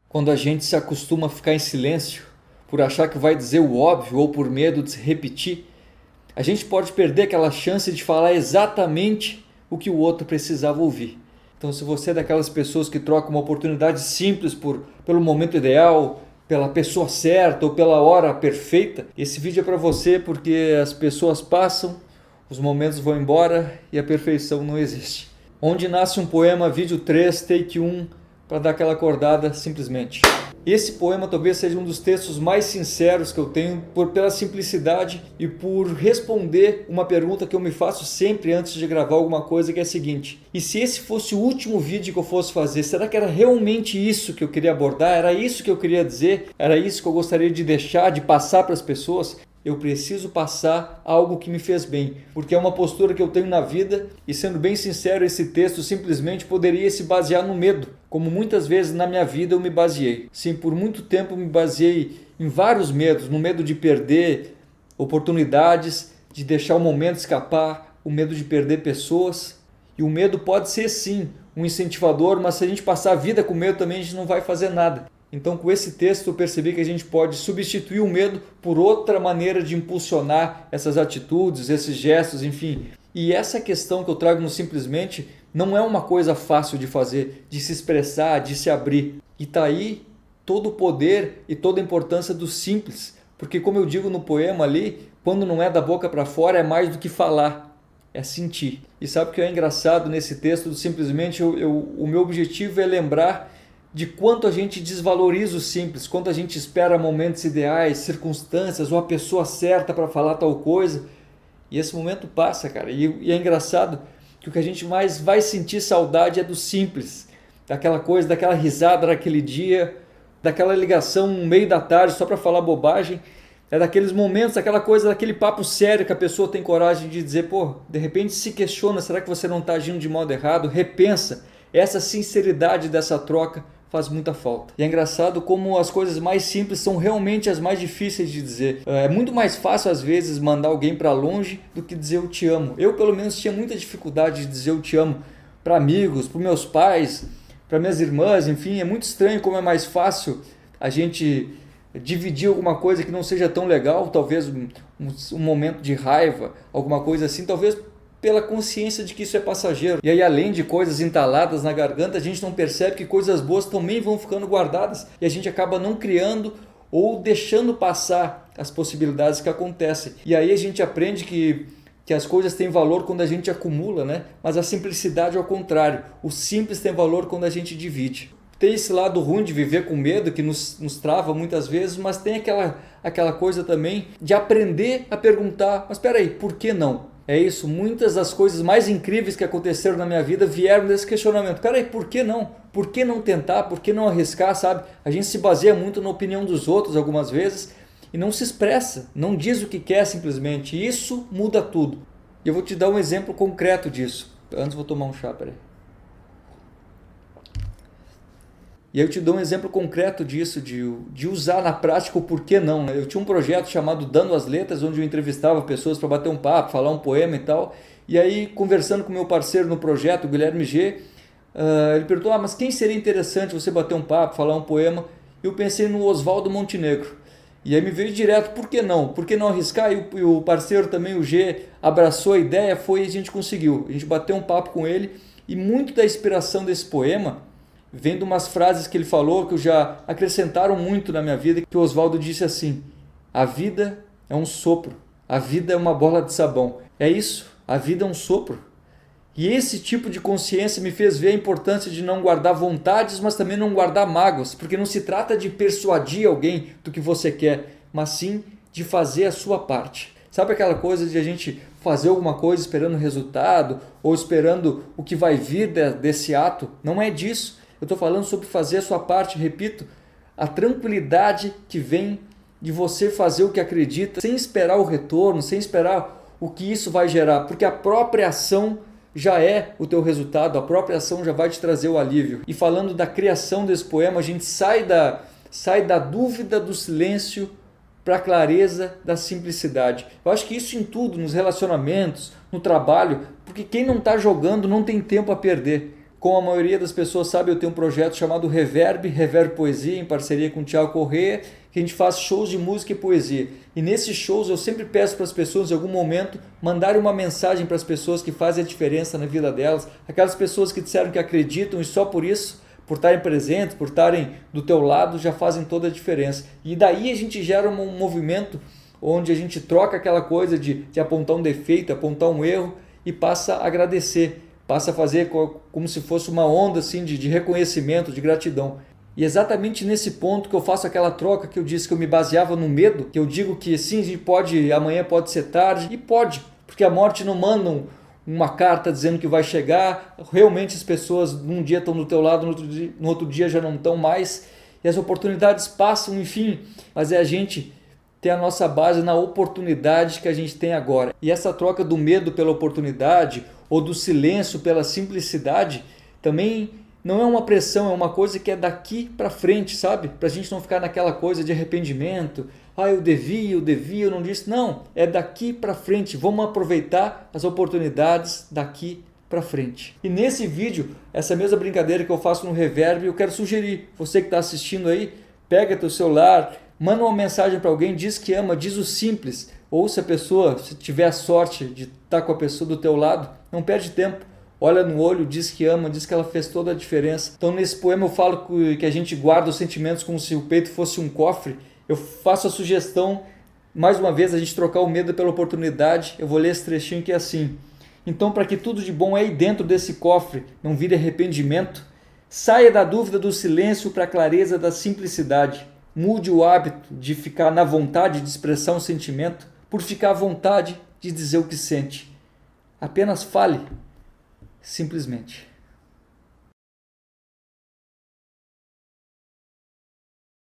Quando a gente se acostuma a ficar em silêncio, por achar que vai dizer o óbvio ou por medo de se repetir, a gente pode perder aquela chance de falar exatamente o que o outro precisava ouvir. Então, se você é daquelas pessoas que trocam uma oportunidade simples pelo momento ideal, pela pessoa certa ou pela hora perfeita, esse vídeo é para você porque as pessoas passam, os momentos vão embora e a perfeição não existe. Onde nasce um poema, vídeo 3, take 1, para dar aquela acordada simplesmente. Esse poema talvez seja um dos textos mais sinceros que eu tenho pela simplicidade e por responder uma pergunta que eu me faço sempre antes de gravar alguma coisa, que é a seguinte: e se esse fosse o último vídeo que eu fosse fazer, será que era realmente isso que eu queria abordar? Era isso que eu queria dizer? Era isso que eu gostaria de deixar, de passar para as pessoas? Eu preciso passar algo que me fez bem, porque é uma postura que eu tenho na vida e, sendo bem sincero, esse texto simplesmente poderia se basear no medo, como muitas vezes na minha vida eu me baseei. Sim, por muito tempo eu me baseei em vários medos, no medo de perder oportunidades, de deixar o momento escapar, o medo de perder pessoas. E o medo pode ser sim um incentivador, mas se a gente passar a vida com medo também a gente não vai fazer nada. Então, com esse texto eu percebi que a gente pode substituir o medo por outra maneira de impulsionar essas atitudes, esses gestos, enfim. E essa questão que eu trago no Simplesmente não é uma coisa fácil de fazer, de se expressar, de se abrir. E está aí todo o poder e toda a importância do simples. Porque, como eu digo no poema ali, quando não é da boca para fora é mais do que falar, é sentir. E sabe o que é engraçado nesse texto do Simplesmente? O meu objetivo é lembrar de quanto a gente desvaloriza o simples, quanto a gente espera momentos ideais, circunstâncias ou a pessoa certa para falar tal coisa. E esse momento passa, cara. E é engraçado que o que a gente mais vai sentir saudade é do simples. Daquela coisa, daquela risada naquele dia, daquela ligação no meio da tarde só para falar bobagem. É daqueles momentos, aquela coisa, daquele papo sério que a pessoa tem coragem de dizer, pô, de repente se questiona, será que você não está agindo de modo errado? Repensa. Essa sinceridade dessa troca faz muita falta. E é engraçado como as coisas mais simples são realmente as mais difíceis de dizer. É muito mais fácil às vezes mandar alguém para longe do que dizer eu te amo. Eu pelo menos tinha muita dificuldade de dizer eu te amo para amigos, para meus pais, para minhas irmãs, enfim, é muito estranho como é mais fácil a gente dividir alguma coisa que não seja tão legal, talvez um momento de raiva, alguma coisa assim, talvez pela consciência de que isso é passageiro. E aí, além de coisas entaladas na garganta, a gente não percebe que coisas boas também vão ficando guardadas e a gente acaba não criando ou deixando passar as possibilidades que acontecem. E aí a gente aprende que as coisas têm valor quando a gente acumula, né? Mas a simplicidade é ao contrário. O simples tem valor quando a gente divide. Tem esse lado ruim de viver com medo que nos trava muitas vezes, mas tem aquela coisa também de aprender a perguntar, mas espera aí, por que não? É isso, muitas das coisas mais incríveis que aconteceram na minha vida vieram desse questionamento. Peraí, por que não? Por que não tentar? Por que não arriscar, sabe? A gente se baseia muito na opinião dos outros algumas vezes e não se expressa, não diz o que quer simplesmente. E isso muda tudo. E eu vou te dar um exemplo concreto disso. Antes vou tomar um chá, peraí. E aí eu te dou um exemplo concreto disso, de usar na prática o porquê não. Eu tinha um projeto chamado Dando as Letras, onde eu entrevistava pessoas para bater um papo, falar um poema e tal. E aí, conversando com meu parceiro no projeto, o Guilherme G, ele perguntou, mas quem seria interessante você bater um papo, falar um poema? Eu pensei no Oswaldo Montenegro. E aí me veio direto, por que não? Por que não arriscar? E o parceiro também, o G, abraçou a ideia, foi e a gente conseguiu. A gente bateu um papo com ele e muito da inspiração desse poema vem de umas frases que ele falou que já acrescentaram muito na minha vida, que o Oswaldo disse assim: a vida é um sopro, a vida é uma bola de sabão. É isso, a vida é um sopro. E esse tipo de consciência me fez ver a importância de não guardar vontades, mas também não guardar mágoas, porque não se trata de persuadir alguém do que você quer, mas sim de fazer a sua parte. Sabe aquela coisa de a gente fazer alguma coisa esperando o resultado ou esperando o que vai vir desse ato? Não é disso. Eu estou falando sobre fazer a sua parte, repito, a tranquilidade que vem de você fazer o que acredita, sem esperar o retorno, sem esperar o que isso vai gerar, porque a própria ação já é o teu resultado, a própria ação já vai te trazer o alívio. E falando da criação desse poema, a gente sai da dúvida do silêncio para a clareza da simplicidade. Eu acho que isso em tudo, nos relacionamentos, no trabalho, porque quem não está jogando não tem tempo a perder. Como a maioria das pessoas sabe, eu tenho um projeto chamado Reverb Poesia, em parceria com o Thiago Corrêa, que a gente faz shows de música e poesia. E nesses shows eu sempre peço para as pessoas, em algum momento, mandarem uma mensagem para as pessoas que fazem a diferença na vida delas, aquelas pessoas que disseram que acreditam e só por isso, por estarem presentes, por estarem do teu lado, já fazem toda a diferença. E daí a gente gera um movimento onde a gente troca aquela coisa de apontar um defeito, apontar um erro e passa a agradecer. Passa a fazer como se fosse uma onda assim, de reconhecimento, de gratidão. E exatamente nesse ponto que eu faço aquela troca que eu disse que eu me baseava no medo, que eu digo que sim, a gente pode, amanhã pode ser tarde, e pode, porque a morte não manda uma carta dizendo que vai chegar, realmente as pessoas num dia estão do teu lado, no outro dia já não estão mais, e as oportunidades passam, enfim, mas é a gente ter a nossa base na oportunidade que a gente tem agora. E essa troca do medo pela oportunidade, ou do silêncio pela simplicidade, também não é uma pressão, é uma coisa que é daqui para frente, sabe? Para a gente não ficar naquela coisa de arrependimento, eu devia, eu não disse. Não, é daqui para frente, vamos aproveitar as oportunidades daqui para frente. E nesse vídeo, essa mesma brincadeira que eu faço no Reverb, eu quero sugerir, você que está assistindo aí, pega teu celular, manda uma mensagem para alguém, diz que ama, diz o simples, ou se a pessoa, se tiver a sorte de estar com a pessoa do teu lado, não perde tempo, olha no olho, diz que ama, diz que ela fez toda a diferença. Então nesse poema eu falo que a gente guarda os sentimentos como se o peito fosse um cofre. Eu faço a sugestão, mais uma vez, a gente trocar o medo pela oportunidade. Eu vou ler esse trechinho que é assim: então, para que tudo de bom aí dentro desse cofre não vire arrependimento, saia da dúvida do silêncio para a clareza da simplicidade. Mude o hábito de ficar na vontade de expressar um sentimento por ficar à vontade de dizer o que sente. Apenas fale, simplesmente.